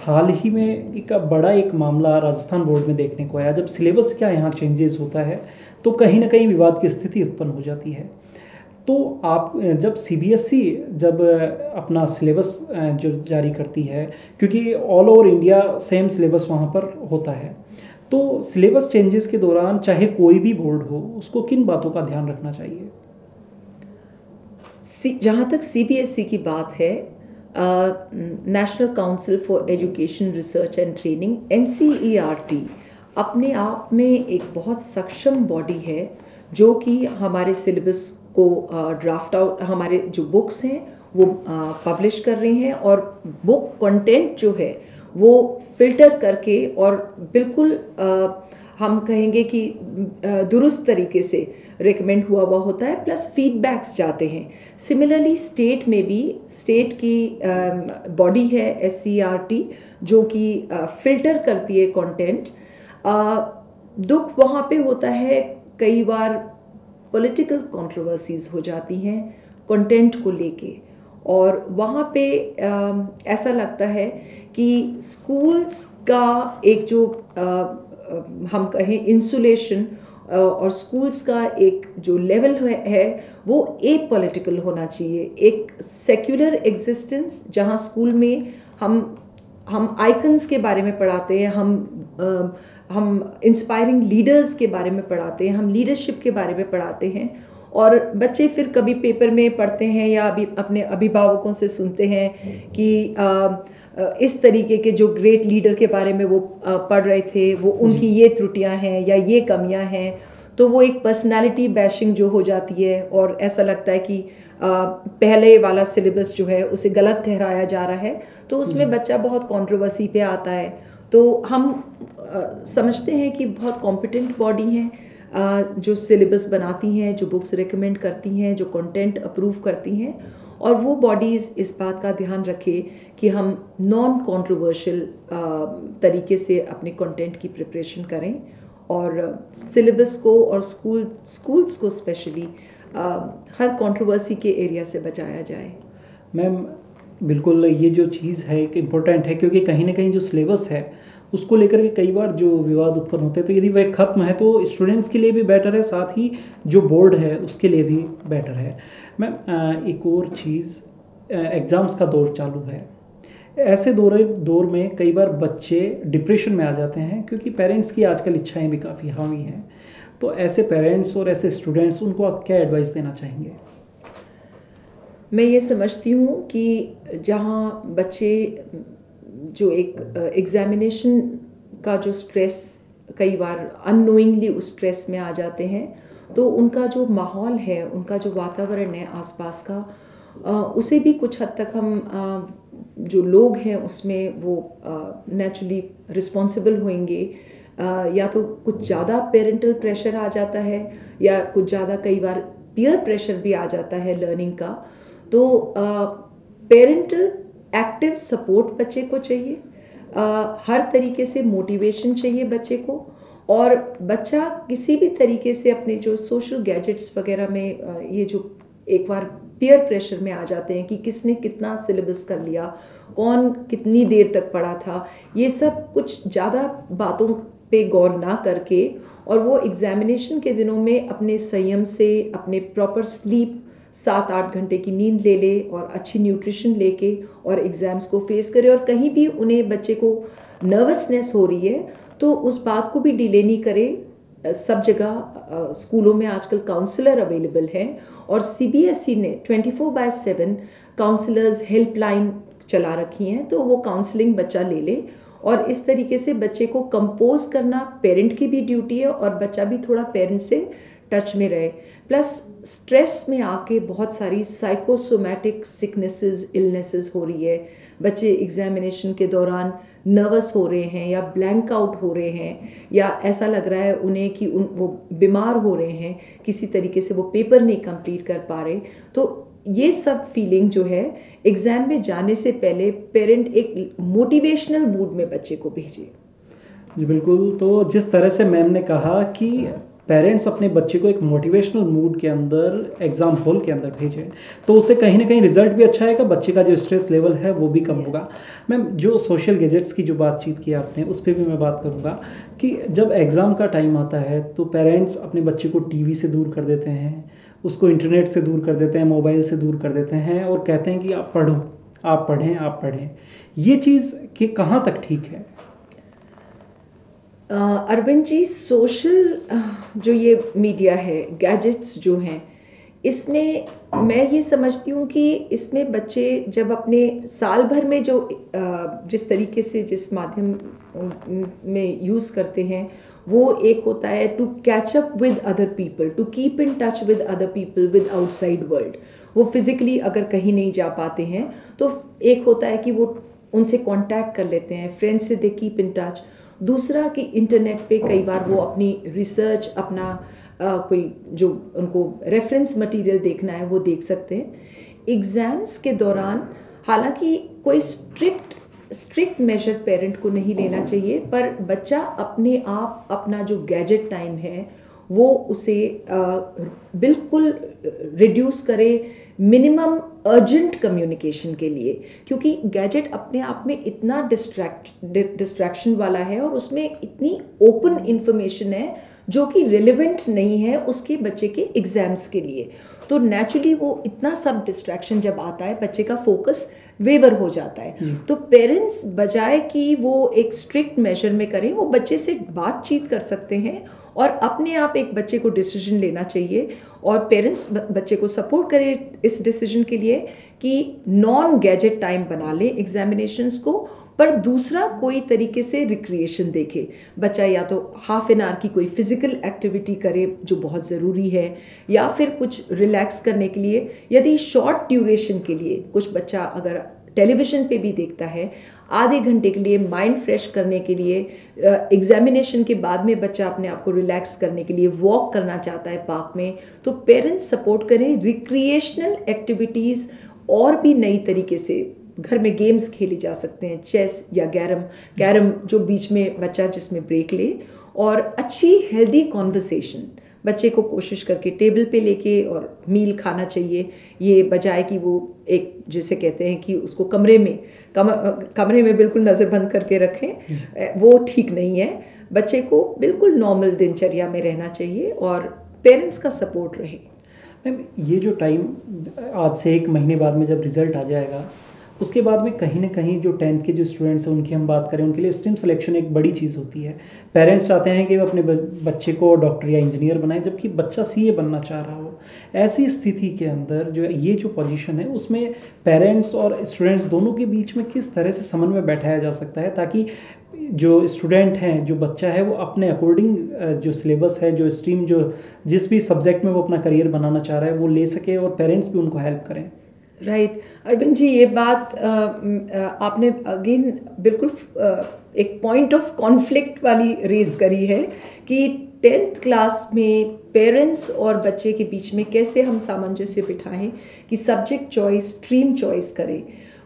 हाल ही में एक मामला राजस्थान बोर्ड में देखने को आया। जब सिलेबस क्या यहाँ चेंजेस होता है तो कहीं ना कहीं विवाद की स्थिति उत्पन्न हो जाती है। तो आप जब सीबीएसई जब अपना सिलेबस जो जारी करती है, क्योंकि all over India same syllabus वहाँ पर होता है, तो सिलेबस चेंजेस के दौरान चाहे कोई भी बोर्ड हो उसको किन बातों का ध्यान रखना चाहिए? जहाँ तक सीबीएसई की बात है, national council for education research and training NCERT अपने आप में एक बहुत सक्षम बॉडी है जो कि हमारे सिलेबस को ड्राफ्ट आउट, हमारे जो बुक्स हैं वो पब्लिश कर रहे हैं और बुक कंटेंट जो है वो फिल्टर करके और बिल्कुल हम कहेंगे कि दुरुस्त तरीके से रिकमेंड हुआ होता है, प्लस फीडबैक्स जाते हैं। सिमिलरली स्टेट में भी स्टेट की बॉडी है SCERT जो कि फिल्टर करती है कंटेंट। दुख वहाँ पे होता है, कई बार पॉलिटिकल कंट्रोवर्सीज हो जाती हैं कंटेंट को लेके, और वहाँ पे ऐसा लगता है कि स्कूल्स का एक जो हम कहें इंसुलेशन और स्कूल्स का एक जो लेवल है वो एक पॉलिटिकल होना चाहिए। एक सेक्युलर एग्जिस्टेंस जहाँ स्कूल में हम आइकन्स के बारे में पढ़ाते हैं, हम इंस्पायरिंग लीडर्स के बारे में पढ़ाते हैं, हम लीडरशिप के बारे में पढ़ाते हैं, और बच्चे फिर कभी पेपर में पढ़ते हैं या अभी अपने अभिभावकों से सुनते हैं कि इस तरीके के जो ग्रेट लीडर के बारे में वो पढ़ रहे थे, वो उनकी ये त्रुटियां हैं या ये कमियां हैं, तो वो एक पर्सनालिटी बैशिंग जो हो जाती है और ऐसा लगता है कि पहले वाला सिलेबस जो है उसे गलत ठहराया जा रहा है, तो उसमें बच्चा बहुत कंट्रोवर्सी पे आता है। तो हम समझते हैं कि बहुत कॉम्पिटेंट बॉडी हैं जो सिलेबस बनाती हैं, जो बुक्स रिकमेंड करती हैं, जो कंटेंट अप्रूव करती हैं, और वो बॉडीज़ इस बात का ध्यान रखें कि हम नॉन कंट्रोवर्शियल तरीके से अपने कंटेंट की प्रिपरेशन करें और सिलेबस को और स्कूल्स को स्पेशली हर कंट्रोवर्सी के एरिया से बचाया जाए। मैम बिल्कुल, ये जो चीज़ है एक इम्पोर्टेंट है, क्योंकि कहीं ना कहीं जो सिलेबस है उसको लेकर के कई बार जो विवाद उत्पन्न होते हैं, तो यदि वह ख़त्म है तो स्टूडेंट्स के लिए भी बेटर है, साथ ही जो बोर्ड है उसके लिए भी बेटर है। मैम एक और चीज़, एग्ज़ाम्स का दौर चालू है। ऐसे दौर में कई बार बच्चे डिप्रेशन में आ जाते हैं, क्योंकि पेरेंट्स की आजकल इच्छाएं भी काफ़ी हावी हैं। तो ऐसे पेरेंट्स और ऐसे स्टूडेंट्स, उनको आप क्या एडवाइस देना चाहेंगे? मैं ये समझती हूँ कि जहाँ बच्चे जो एक एग्ज़ामिनेशन का जो स्ट्रेस, कई बार अननोइंगली उस स्ट्रेस में आ जाते हैं, तो उनका जो माहौल है, उनका जो वातावरण है आसपास का, उसे भी कुछ हद तक हम जो लोग हैं उसमें वो नेचुरली रिस्पॉन्सिबल होंगे। या तो कुछ ज़्यादा पेरेंटल प्रेशर आ जाता है या कुछ ज़्यादा कई बार पीयर प्रेशर भी आ जाता है लर्निंग का। तो पेरेंटल एक्टिव सपोर्ट बच्चे को चाहिए, हर तरीके से मोटिवेशन चाहिए बच्चे को, और बच्चा किसी भी तरीके से अपने जो सोशल गैजेट्स वगैरह में ये जो एक बार पीयर प्रेशर में आ जाते हैं कि किसने कितना सिलेबस कर लिया, कौन कितनी देर तक पढ़ा था, ये सब कुछ ज़्यादा बातों पे गौर ना करके, और वो एग्ज़ामिनेशन के दिनों में अपने संयम से अपने प्रॉपर स्लीप 7-8 घंटे की नींद ले ले और अच्छी न्यूट्रिशन लेके और एग्ज़ाम्स को फेस करे। और कहीं भी उन्हें बच्चे को नर्वसनेस हो रही है तो उस बात को भी डिले नहीं करे। सब जगह स्कूलों में आजकल काउंसलर अवेलेबल हैं, और CBSE ने 24/7 काउंसलर्स हेल्पलाइन चला रखी हैं, तो वो काउंसलिंग बच्चा ले ले। और इस तरीके से बच्चे को कंपोज करना पेरेंट की भी ड्यूटी है, और बच्चा भी थोड़ा पेरेंट से टच में रहे। प्लस स्ट्रेस में आके बहुत सारी साइकोसोमैटिक सिकनेसेस, इलनेसेस हो रही है। बच्चे एग्जामिनेशन के दौरान नर्वस हो रहे हैं या ब्लैंक आउट हो रहे हैं, या ऐसा लग रहा है उन्हें कि वो बीमार हो रहे हैं, किसी तरीके से वो पेपर नहीं कंप्लीट कर पा रहे। तो ये सब फीलिंग जो है, एग्ज़ाम में जाने से पहले पेरेंट एक मोटिवेशनल मूड में बच्चे को भेजे। जी बिल्कुल। तो जिस तरह से मैम ने कहा कि पेरेंट्स अपने बच्चे को एक मोटिवेशनल मूड के अंदर एग्ज़ाम हॉल के अंदर भेजें तो उससे कहीं ना कहीं रिजल्ट भी अच्छा आएगा, बच्चे का जो स्ट्रेस लेवल है वो भी कम होगा। मैम, जो सोशल गैजेट्स की जो बातचीत की आपने उस पर भी मैं बात करूँगा कि जब एग्ज़ाम का टाइम आता है तो पेरेंट्स अपने बच्चे को टीवी से दूर कर देते हैं, उसको इंटरनेट से दूर कर देते हैं, मोबाइल से दूर कर देते हैं और कहते हैं कि आप पढ़ो, आप पढ़ें, आप पढ़ें। ये चीज़ कि कहाँ तक ठीक है? अरविंद जी, सोशल जो ये मीडिया है, गैजेट्स जो हैं, इसमें मैं ये समझती हूँ कि इसमें बच्चे जब अपने साल भर में जो जिस तरीके से जिस माध्यम में यूज़ करते हैं, वो एक होता है to catch up with other people, to keep in touch with other people with outside world. वो फिज़िकली अगर कहीं नहीं जा पाते हैं तो एक होता है कि वो उनसे कांटेक्ट कर लेते हैं, फ्रेंड्स से दे कीप इन टच। दूसरा कि इंटरनेट पे कई बार वो अपनी रिसर्च, अपना कोई जो उनको रेफरेंस मटेरियल देखना है वो देख सकते हैं। एग्ज़ाम्स के दौरान हालांकि कोई स्ट्रिक्ट मेजर पेरेंट को नहीं लेना चाहिए, पर बच्चा अपने आप अपना जो गैजेट टाइम है वो उसे बिल्कुल रिड्यूस करे, मिनिमम अर्जेंट कम्युनिकेशन के लिए, क्योंकि गैजेट अपने आप में इतना डिस्ट्रैक्शन वाला है और उसमें इतनी ओपन इंफॉर्मेशन है जो कि रिलेवेंट नहीं है उसके बच्चे के एग्ज़ाम्स के लिए। तो नेचुरली वो इतना सब डिस्ट्रैक्शन जब आता है, बच्चे का फोकस वेवर हो जाता है। तो पेरेंट्स बजाय कि वो एक स्ट्रिक्ट मेजर में करें, वो बच्चे से बातचीत कर सकते हैं और अपने आप एक बच्चे को डिसीजन लेना चाहिए और पेरेंट्स बच्चे को सपोर्ट करें इस डिसीजन के लिए कि नॉन गैजेट टाइम बना लें एग्जामिनेशंस को, पर दूसरा कोई तरीके से रिक्रिएशन देखे। बच्चा या तो हाफ एन आवर की कोई फिजिकल एक्टिविटी करे जो बहुत ज़रूरी है, या फिर कुछ रिलैक्स करने के लिए, यदि शॉर्ट ड्यूरेशन के लिए कुछ बच्चा अगर टेलीविज़न पे भी देखता है आधे घंटे के लिए, माइंड फ्रेश करने के लिए, एग्जामिनेशन के बाद में बच्चा अपने आप को रिलैक्स करने के लिए वॉक करना चाहता है पार्क में, तो पेरेंट्स सपोर्ट करें। रिक्रिएशनल एक्टिविटीज़ और भी नई तरीके से घर में गेम्स खेले जा सकते हैं, चेस या कैरम जो बीच में बच्चा जिसमें ब्रेक ले, और अच्छी हेल्दी कॉन्वर्सेशन बच्चे को कोशिश करके टेबल पे लेके और मील खाना चाहिए। ये बजाय कि वो एक जिसे कहते हैं कि उसको कमरे में बिल्कुल नज़र बंद करके रखें, वो ठीक नहीं है। बच्चे को बिल्कुल नॉर्मल दिनचर्या में रहना चाहिए और पेरेंट्स का सपोर्ट रहे। मैम, ये जो टाइम आज से 1 महीने बाद में जब रिज़ल्ट आ जाएगा, उसके बाद में कहीं ना कहीं जो 10th के जो स्टूडेंट्स हैं उनकी हम बात करें, उनके लिए स्ट्रीम सिलेक्शन एक बड़ी चीज़ होती है। पेरेंट्स चाहते हैं कि वो अपने बच्चे को डॉक्टर या इंजीनियर बनाए, जबकि बच्चा सीए बनना चाह रहा हो। ऐसी स्थिति के अंदर जो ये जो पोजीशन है उसमें पेरेंट्स और स्टूडेंट्स दोनों के बीच में किस तरह से समन्वय बैठाया जा सकता है ताकि जो स्टूडेंट हैं, जो बच्चा है, वो अपने अकॉर्डिंग जो सिलेबस है, जो स्ट्रीम, जो जिस भी सब्जेक्ट में वो अपना करियर बनाना चाह रहा है वो ले सके और पेरेंट्स भी उनको हेल्प करें। राइट अरविंद जी, ये बात आपने अगेन बिल्कुल एक पॉइंट ऑफ कॉन्फ्लिक्ट वाली रेज करी है कि 10th क्लास में पेरेंट्स और बच्चे के बीच में कैसे हम सामंजस्य बिठाएं कि सब्जेक्ट चॉइस, स्ट्रीम चॉइस करें।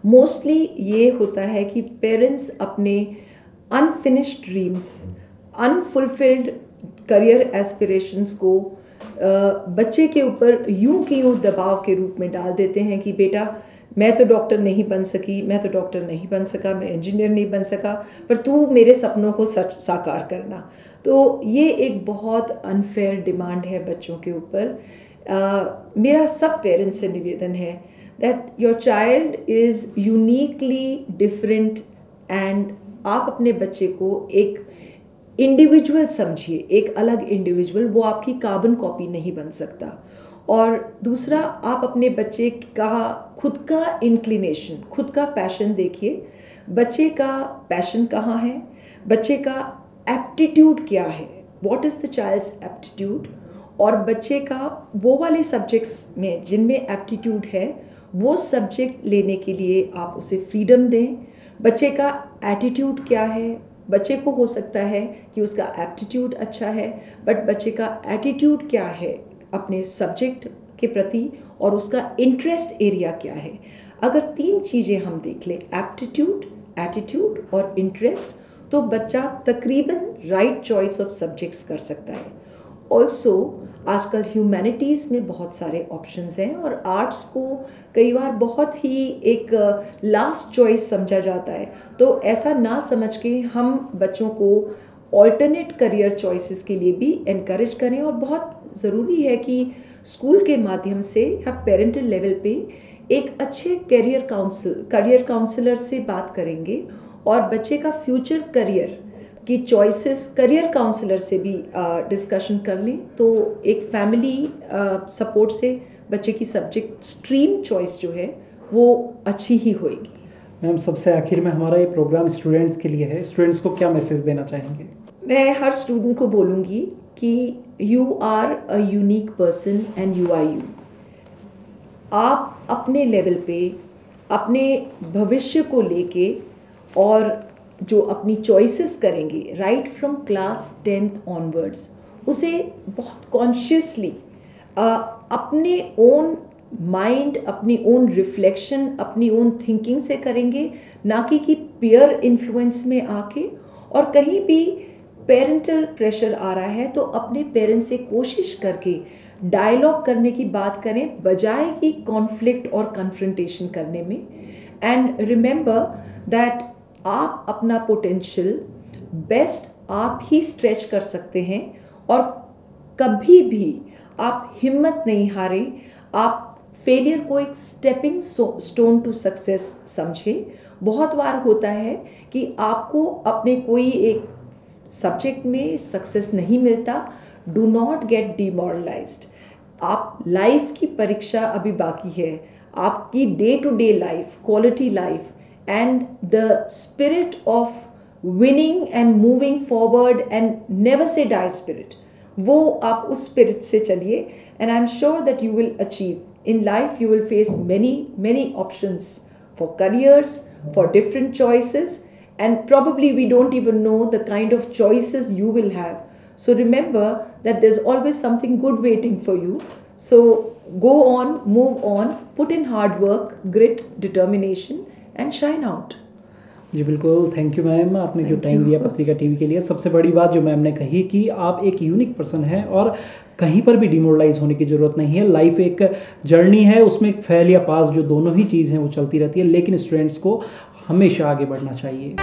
मोस्टली ये होता है कि पेरेंट्स अपने unfinished dreams, unfulfilled career aspirations को बच्चे के ऊपर यूं की यूं दबाव के रूप में डाल देते हैं कि बेटा मैं तो डॉक्टर नहीं बन सकी, मैं तो डॉक्टर नहीं बन सका, मैं इंजीनियर नहीं बन सका, पर तू मेरे सपनों को सच साकार करना। तो ये एक बहुत अनफेयर डिमांड है बच्चों के ऊपर। मेरा सब पेरेंट्स से निवेदन है that your child is uniquely different and आप अपने बच्चे को एक इंडिविजुअल समझिए, एक अलग इंडिविजुअल, वो आपकी कार्बन कॉपी नहीं बन सकता। और दूसरा, आप अपने बच्चे का खुद का इंक्लिनेशन, खुद का पैशन देखिए। बच्चे का पैशन कहाँ है, बच्चे का एप्टीट्यूड क्या है, what is the child's aptitude, और बच्चे का वो वाले सब्जेक्ट्स में जिनमें एप्टीट्यूड है वो सब्जेक्ट लेने के लिए आप उसे फ्रीडम दें। बच्चे का एटीट्यूड क्या है, बच्चे को हो सकता है कि उसका एप्टीट्यूड अच्छा है, बट बच्चे का एटीट्यूड क्या है अपने सब्जेक्ट के प्रति और उसका इंटरेस्ट एरिया क्या है। अगर 3 चीज़ें हम देख लें, एप्टीट्यूड, एटीट्यूड और इंटरेस्ट, तो बच्चा तकरीबन राइट चॉइस ऑफ सब्जेक्ट्स कर सकता है। ऑल्सो आजकल ह्यूमैनिटीज़ में बहुत सारे ऑप्शंस हैं और आर्ट्स को कई बार बहुत ही एक लास्ट चॉइस समझा जाता है, तो ऐसा ना समझ के हम बच्चों को ऑल्टरनेट करियर चॉइसेस के लिए भी इनकरेज करें। और बहुत ज़रूरी है कि स्कूल के माध्यम से या पेरेंटल लेवल पे एक अच्छे करियर काउंसलर से बात करेंगे और बच्चे का फ्यूचर करियर की चॉइसेस करियर काउंसलर से भी डिस्कशन कर लें, तो एक फैमिली सपोर्ट से बच्चे की सब्जेक्ट स्ट्रीम चॉइस जो है वो अच्छी ही होएगी। मैम, सबसे आखिर में हमारा ये प्रोग्राम स्टूडेंट्स के लिए है, स्टूडेंट्स को क्या मैसेज देना चाहेंगे? मैं हर स्टूडेंट को बोलूँगी कि you are a unique person and you are you. आप अपने लेवल पे अपने भविष्य को लेके और जो अपनी चॉइसेस करेंगे right from class 10th onwards, उसे बहुत कॉन्शियसली अपने ओन माइंड, अपनी ओन रिफ्लेक्शन, अपनी ओन थिंकिंग से करेंगे, ना कि पीयर इन्फ्लुएंस में आके। और कहीं भी पेरेंटल प्रेशर आ रहा है तो अपने पेरेंट्स से कोशिश करके डायलॉग करने की बात करें बजाय कि कॉन्फ्लिक्ट और कन्फ्रंटेशन करने में। एंड रिमेंबर दैट आप अपना पोटेंशियल बेस्ट आप ही स्ट्रेच कर सकते हैं और कभी भी आप हिम्मत नहीं हारें। आप फेलियर को एक स्टेपिंग स्टोन टू सक्सेस समझें। बहुत बार होता है कि आपको अपने कोई एक सब्जेक्ट में सक्सेस नहीं मिलता, डू नॉट गेट डिमोरलाइज्ड। आप लाइफ की परीक्षा अभी बाकी है, आपकी day to day life, quality life and the spirit of winning and moving forward and never say die spirit, वो आप उस spirit से चलिए and I'm sure that you will achieve. In life you will face many options for careers, for different choices, and probably we don't even know the kind of choices you will have. So remember that there's always something good waiting for you. So go on, move on, put in hard work, grit, determination and shine out. जी बिल्कुल, thank you ma'am, आपने जो time दिया पत्रिका TV के लिए। सबसे बड़ी बात जो मैम ने कही कि आप एक यूनिक पर्सन हैं और कहीं पर भी डिमोरलाइज होने की ज़रूरत नहीं है। लाइफ एक जर्नी है, उसमें फेल या पास जो दोनों ही चीज़ हैं वो चलती रहती है, लेकिन स्टूडेंट्स को हमेशा आगे बढ़ना चाहिए।